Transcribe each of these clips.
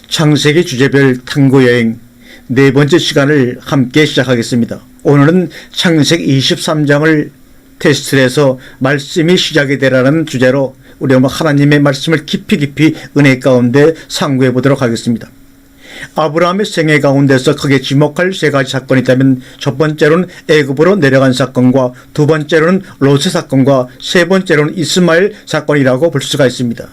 창세기 주제별 탐구여행 네 번째 시간을 함께 시작하겠습니다. 오늘은 창세기 23장을 테스트를 해서 말씀이 시작이 되라는 주제로 우리 하나님의 말씀을 깊이 은혜 가운데 상고해 보도록 하겠습니다. 아브라함의 생애 가운데서 크게 지목할 세 가지 사건이 있다면 첫 번째로는 애굽으로 내려간 사건과 두 번째로는 롯의 사건과 세 번째로는 이스마엘 사건이라고 볼 수가 있습니다.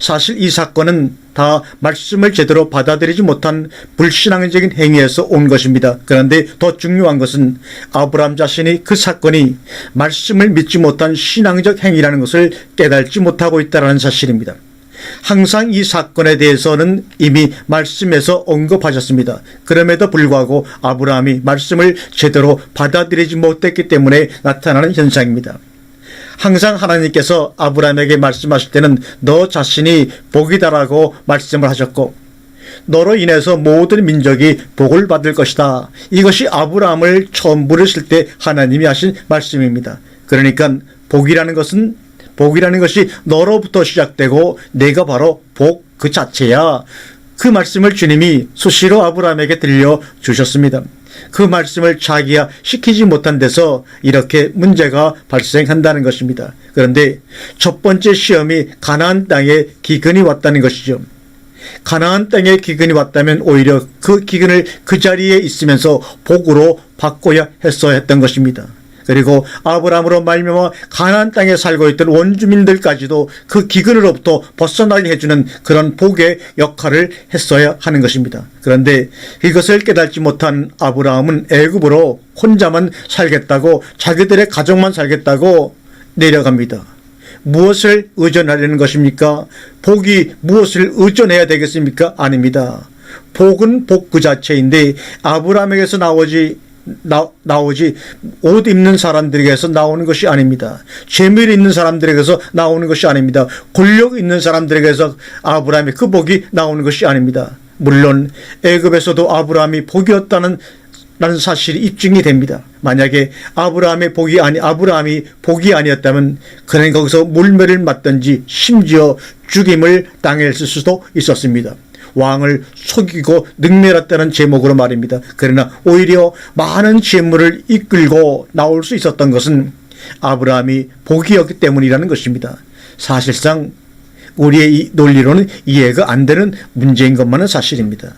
사실 이 사건은 다 말씀을 제대로 받아들이지 못한 불신앙적인 행위에서 온 것입니다. 그런데 더 중요한 것은 아브라함 자신이 그 사건이 말씀을 믿지 못한 신앙적 행위라는 것을 깨닫지 못하고 있다는 사실입니다. 항상 이 사건에 대해서는 이미 말씀에서 언급하셨습니다. 그럼에도 불구하고 아브라함이 말씀을 제대로 받아들이지 못했기 때문에 나타나는 현상입니다. 항상 하나님께서 아브라함에게 말씀하실 때는 너 자신이 복이다라고 말씀을 하셨고 너로 인해서 모든 민족이 복을 받을 것이다. 이것이 아브라함을 처음 부르실 때 하나님이 하신 말씀입니다. 그러니까 복이라는 것이 너로부터 시작되고 내가 바로 복 그 자체야. 그 말씀을 주님이 수시로 아브라함에게 들려주셨습니다. 그 말씀을 자기야 시키지 못한 데서 이렇게 문제가 발생한다는 것입니다. 그런데 첫 번째 시험이 가나안 땅에 기근이 왔다는 것이죠. 가나안 땅에 기근이 왔다면 오히려 그 기근을 그 자리에 있으면서 복으로 바꿔야 했어야 했던 것입니다. 그리고 아브라함으로 말미암아 가나안 땅에 살고 있던 원주민들까지도 그 기근으로부터 벗어나게 해주는 그런 복의 역할을 했어야 하는 것입니다. 그런데 이것을 깨닫지 못한 아브라함은 애굽으로 혼자만 살겠다고 자기들의 가족만 살겠다고 내려갑니다. 무엇을 의존하려는 것입니까? 복이 무엇을 의존해야 되겠습니까? 아닙니다. 복은 복 그 자체인데 아브라함에게서 나오지 옷 입는 사람들에게서 나오는 것이 아닙니다. 재물 있는 사람들에게서 나오는 것이 아닙니다. 권력 있는 사람들에게서 아브라함의 그 복이 나오는 것이 아닙니다. 물론 애굽에서도 아브라함이 복이었다는 사실이 입증이 됩니다. 만약에 아브라함이 복이 아니었다면 그는 거기서 물매를 맞든지 심지어 죽임을 당했을 수도 있었습니다. 왕을 속이고 능멸했다는 제목으로 말입니다. 그러나 오히려 많은 재물을 이끌고 나올 수 있었던 것은 아브라함이 복이었기 때문이라는 것입니다. 사실상 우리의 이 논리로는 이해가 안 되는 문제인 것만은 사실입니다.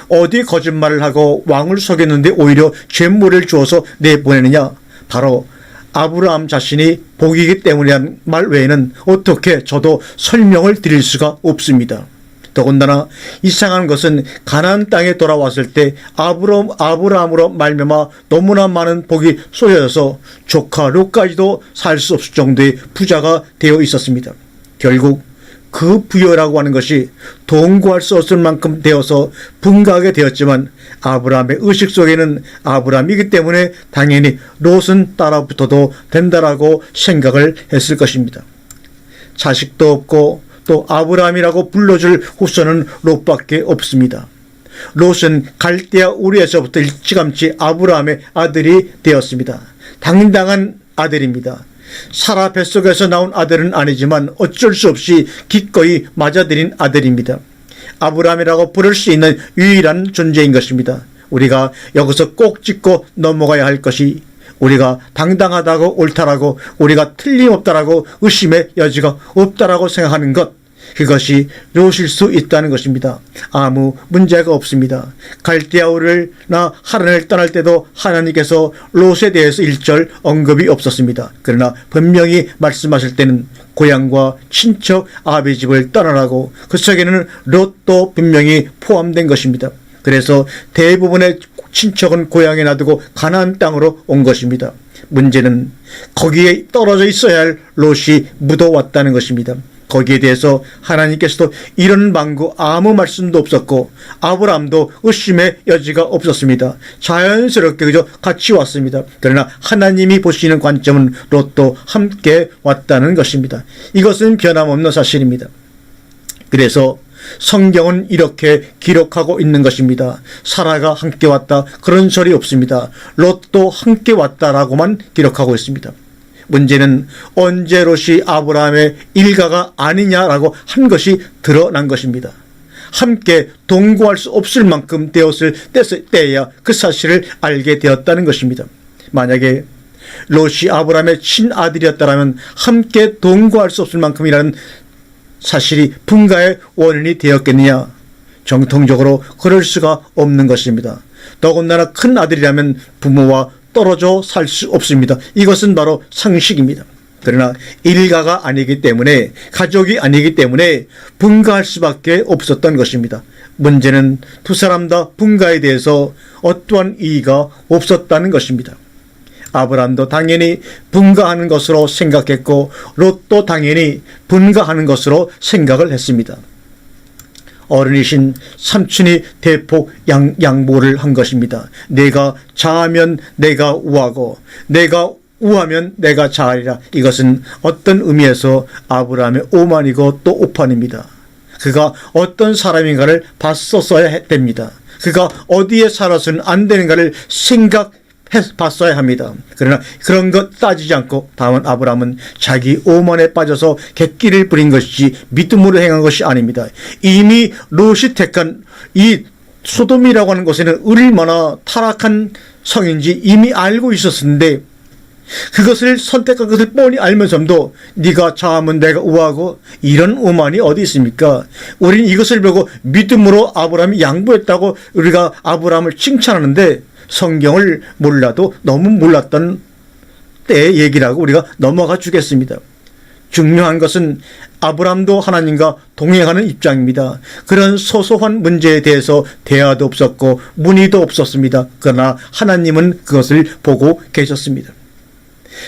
어디 거짓말을 하고 왕을 속였는데 오히려 재물을 주어서 내보내느냐? 바로 아브라함 자신이 복이기 때문이라는 말 외에는 어떻게 저도 설명을 드릴 수가 없습니다. 더군다나 이상한 것은 가나안 땅에 돌아왔을 때 아브라함으로 말미암아 너무나 많은 복이 쏟아져서 조카 롯까지도 살 수 없을 정도의 부자가 되어 있었습니다. 결국 그 부여라고 하는 것이 돈 구할 수 없을 만큼 되어서 분가하게 되었지만 아브라함의 의식 속에는 아브라함이기 때문에 당연히 롯은 따라붙어도 된다라고 생각을 했을 것입니다. 자식도 없고 또 아브라함이라고 불러줄 후손은 롯밖에 없습니다. 롯은 갈대아 우르에서부터 일찌감치 아브라함의 아들이 되었습니다. 당당한 아들입니다. 사라 뱃속에서 나온 아들은 아니지만 어쩔 수 없이 기꺼이 맞아들인 아들입니다. 아브라함이라고 부를 수 있는 유일한 존재인 것입니다. 우리가 여기서 꼭 짚고 넘어가야 할 것이 우리가 당당하다고 옳다라고 우리가 틀림없다라고 의심의 여지가 없다라고 생각하는 것, 그것이 롯일 수 있다는 것입니다. 아무 문제가 없습니다. 갈대아우르나 하란을 떠날 때도 하나님께서 롯에 대해서 일절 언급이 없었습니다. 그러나 분명히 말씀하실 때는 고향과 친척 아비 집을 떠나라고 그 속에는 롯도 분명히 포함된 것입니다. 그래서 대부분의 친척은 고향에 놔두고 가나안 땅으로 온 것입니다. 문제는 거기에 떨어져 있어야 할 롯이 묻어왔다는 것입니다. 거기에 대해서 하나님께서도 이런 망구 아무 말씀도 없었고 아브라함도 의심의 여지가 없었습니다. 자연스럽게 그저 같이 왔습니다. 그러나 하나님이 보시는 관점은 롯도 함께 왔다는 것입니다. 이것은 변함없는 사실입니다. 그래서 성경은 이렇게 기록하고 있는 것입니다. 사라가 함께 왔다, 그런 소리 없습니다. 롯도 함께 왔다라고만 기록하고 있습니다. 문제는 언제 롯이 아브라함의 일가가 아니냐라고 한 것이 드러난 것입니다. 함께 동거할 수 없을 만큼 되었을 때야 그 사실을 알게 되었다는 것입니다. 만약에 롯이 아브라함의 친아들이었다면 함께 동거할 수 없을 만큼이라는 사실이 분가의 원인이 되었겠느냐? 정통적으로 그럴 수가 없는 것입니다. 더군다나 큰 아들이라면 부모와 떨어져 살 수 없습니다. 이것은 바로 상식입니다. 그러나 일가가 아니기 때문에, 가족이 아니기 때문에 분가할 수밖에 없었던 것입니다. 문제는 두 사람 다 분가에 대해서 어떠한 이의가 없었다는 것입니다. 아브라함도 당연히 분가하는 것으로 생각했고 롯도 당연히 분가하는 것으로 생각을 했습니다. 어른이신 삼촌이 대폭 양보를 한 것입니다. 내가 자하면 내가 우하고 내가 우하면 내가 자하리라. 이것은 어떤 의미에서 아브라함의 오만이고 또 오판입니다. 그가 어떤 사람인가를 봤었어야 됩니다. 그가 어디에 살아서는 안 되는가를 봤어야 합니다. 그러나 그런 것 따지지 않고 다만 아브라함은 자기 오만에 빠져서 객기를 부린 것이지 믿음으로 행한 것이 아닙니다. 이미 롯이 택한 이 소돔이라고 하는 곳에는 얼마나 타락한 성인지 이미 알고 있었는데 그것을 선택한 것을 뻔히 알면서도 네가 자하면 내가 우하고 이런 오만이 어디 있습니까? 우리는 이것을 보고 믿음으로 아브라함이 양보했다고 우리가 아브라함을 칭찬하는데 성경을 몰라도 너무 몰랐던 때의 얘기라고 우리가 넘어가 주겠습니다. 중요한 것은 아브라함도 하나님과 동행하는 입장입니다. 그런 소소한 문제에 대해서 대화도 없었고 문의도 없었습니다. 그러나 하나님은 그것을 보고 계셨습니다.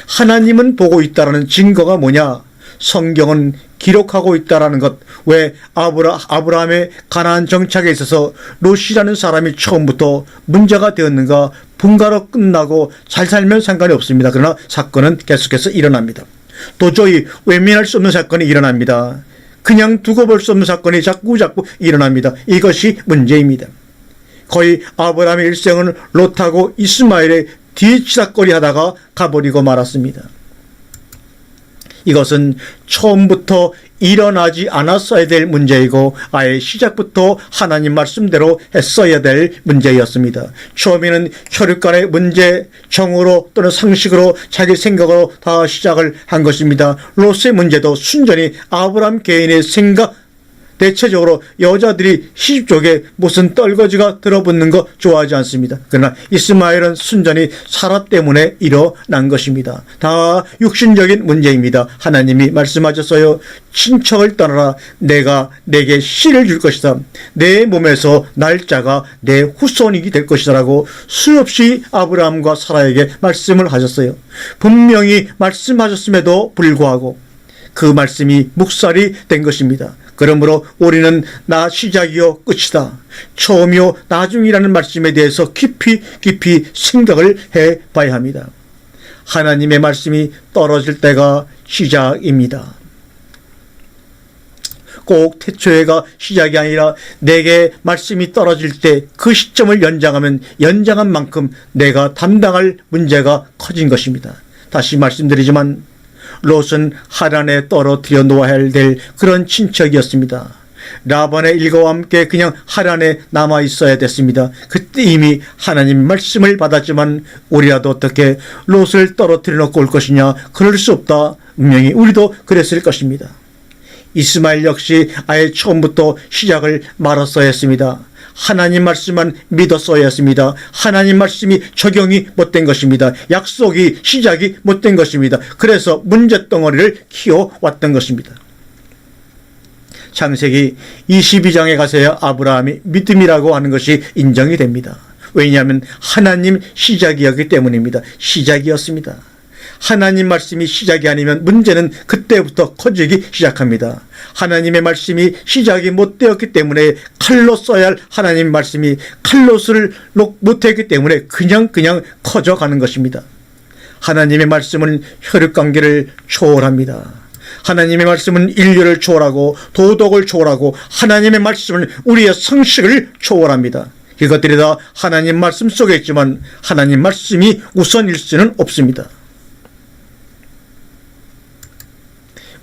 하나님은 보고 있다라는 증거가 뭐냐? 성경은 기록하고 있다라는 것. 왜 아브라함의 가나안 정착에 있어서 롯이라는 사람이 처음부터 문제가 되었는가? 분가로 끝나고 잘 살면 상관이 없습니다. 그러나 사건은 계속해서 일어납니다. 도저히 외면할 수 없는 사건이 일어납니다. 그냥 두고 볼 수 없는 사건이 자꾸 일어납니다. 이것이 문제입니다. 거의 아브라함의 일생은 롯하고 이스마엘의 뒤치다거리 하다가 가버리고 말았습니다. 이것은 처음부터 일어나지 않았어야 될 문제이고 아예 시작부터 하나님 말씀대로 했어야 될 문제였습니다. 처음에는 혈육간의 문제, 정으로 또는 상식으로 자기 생각으로 다 시작을 한 것입니다. 롯의 문제도 순전히 아브라함 개인의 생각, 대체적으로 여자들이 시집 쪽에 무슨 떨거지가 들어붙는 거 좋아하지 않습니다. 그러나 이스마엘은 순전히 사라 때문에 일어난 것입니다. 다 육신적인 문제입니다. 하나님이 말씀하셨어요. 친척을 떠나라. 내가 내게 씨를 줄 것이다. 내 몸에서 날짜가 내 후손이 될 것이다 라고 수없이 아브라함과 사라에게 말씀을 하셨어요. 분명히 말씀하셨음에도 불구하고 그 말씀이 묵살이 된 것입니다. 그러므로 우리는 나 시작이요 끝이다, 처음이요 나중이라는 말씀에 대해서 깊이 생각을 해봐야 합니다. 하나님의 말씀이 떨어질 때가 시작입니다. 꼭 태초에가 시작이 아니라 내게 말씀이 떨어질 때 그 시점을 연장하면 연장한 만큼 내가 담당할 문제가 커진 것입니다. 다시 말씀드리지만 롯은 하란에 떨어뜨려 놓아야 될 그런 친척이었습니다. 라반의 일가와 함께 그냥 하란에 남아 있어야 됐습니다. 그때 이미 하나님 말씀을 받았지만 우리라도 어떻게 롯을 떨어뜨려 놓고 올 것이냐? 그럴 수 없다. 분명히 우리도 그랬을 것입니다. 이스마엘 역시 아예 처음부터 시작을 말았어야 했습니다. 하나님 말씀만 믿었어야 했습니다. 하나님 말씀이 적용이 못된 것입니다. 약속이 시작이 못된 것입니다. 그래서 문제덩어리를 키워왔던 것입니다. 창세기 22장에 가서야 아브라함이 믿음이라고 하는 것이 인정이 됩니다. 왜냐하면 하나님 시작이었기 때문입니다. 시작이었습니다. 하나님 말씀이 시작이 아니면 문제는 그때부터 커지기 시작합니다. 하나님의 말씀이 시작이 못 되었기 때문에 칼로 써야 할 하나님 말씀이 칼로스를 못했기 때문에 그냥 커져가는 것입니다. 하나님의 말씀은 혈육관계를 초월합니다. 하나님의 말씀은 인류를 초월하고 도덕을 초월하고 하나님의 말씀은 우리의 상식을 초월합니다. 이것들이 다 하나님 말씀 속에 있지만 하나님 말씀이 우선일 수는 없습니다.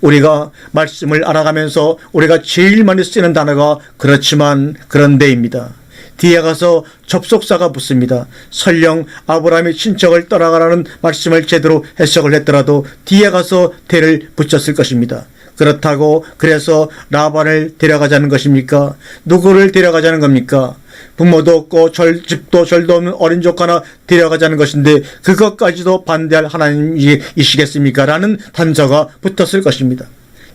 우리가 말씀을 알아가면서 우리가 제일 많이 쓰는 단어가 그렇지만 그런데입니다. 뒤에 가서 접속사가 붙습니다. 설령 아브라함의 친척을 떠나가라는 말씀을 제대로 해석을 했더라도 뒤에 가서 대를 붙였을 것입니다. 그렇다고 그래서 라반을 데려가자는 것입니까? 누구를 데려가자는 겁니까? 부모도 없고 집도 절도 없는 어린 조카나 데려가자는 것인데 그것까지도 반대할 하나님이시겠습니까? 라는 단서가 붙었을 것입니다.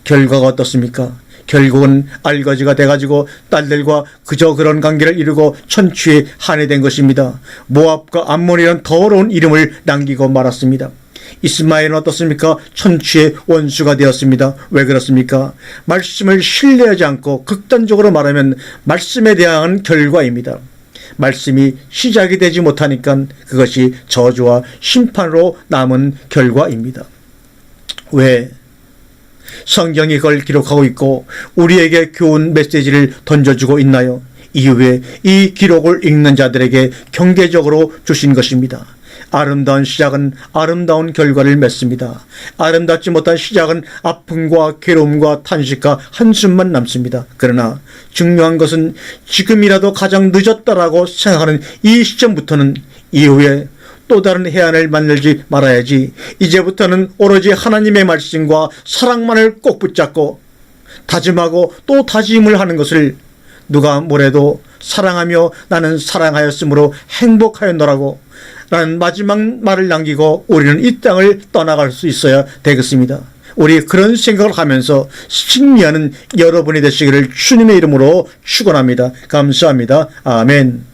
결과가 어떻습니까? 결국은 알거지가 돼가지고 딸들과 그저 그런 관계를 이루고 천추에 한해된 것입니다. 모압과 암몬이라는 더러운 이름을 남기고 말았습니다. 이스마엘은 어떻습니까? 천추의 원수가 되었습니다. 왜 그렇습니까? 말씀을 신뢰하지 않고 극단적으로 말하면 말씀에 대한 결과입니다. 말씀이 시작이 되지 못하니까 그것이 저주와 심판으로 남은 결과입니다. 왜? 성경이 그걸 기록하고 있고 우리에게 교훈 메시지를 던져주고 있나요? 이후에 이 기록을 읽는 자들에게 경계적으로 주신 것입니다. 아름다운 시작은 아름다운 결과를 맺습니다. 아름답지 못한 시작은 아픔과 괴로움과 탄식과 한숨만 남습니다. 그러나 중요한 것은 지금이라도 가장 늦었다라고 생각하는 이 시점부터는 이후에 또 다른 해안을 만들지 말아야지. 이제부터는 오로지 하나님의 말씀과 사랑만을 꼭 붙잡고 다짐하고 또 다짐을 하는 것을 누가 뭐래도 사랑하며 나는 사랑하였으므로 행복하였노라고 라는 마지막 말을 남기고 우리는 이 땅을 떠나갈 수 있어야 되겠습니다. 우리 그런 생각을 하면서 승리하는 여러분이 되시기를 주님의 이름으로 축원합니다. 감사합니다. 아멘.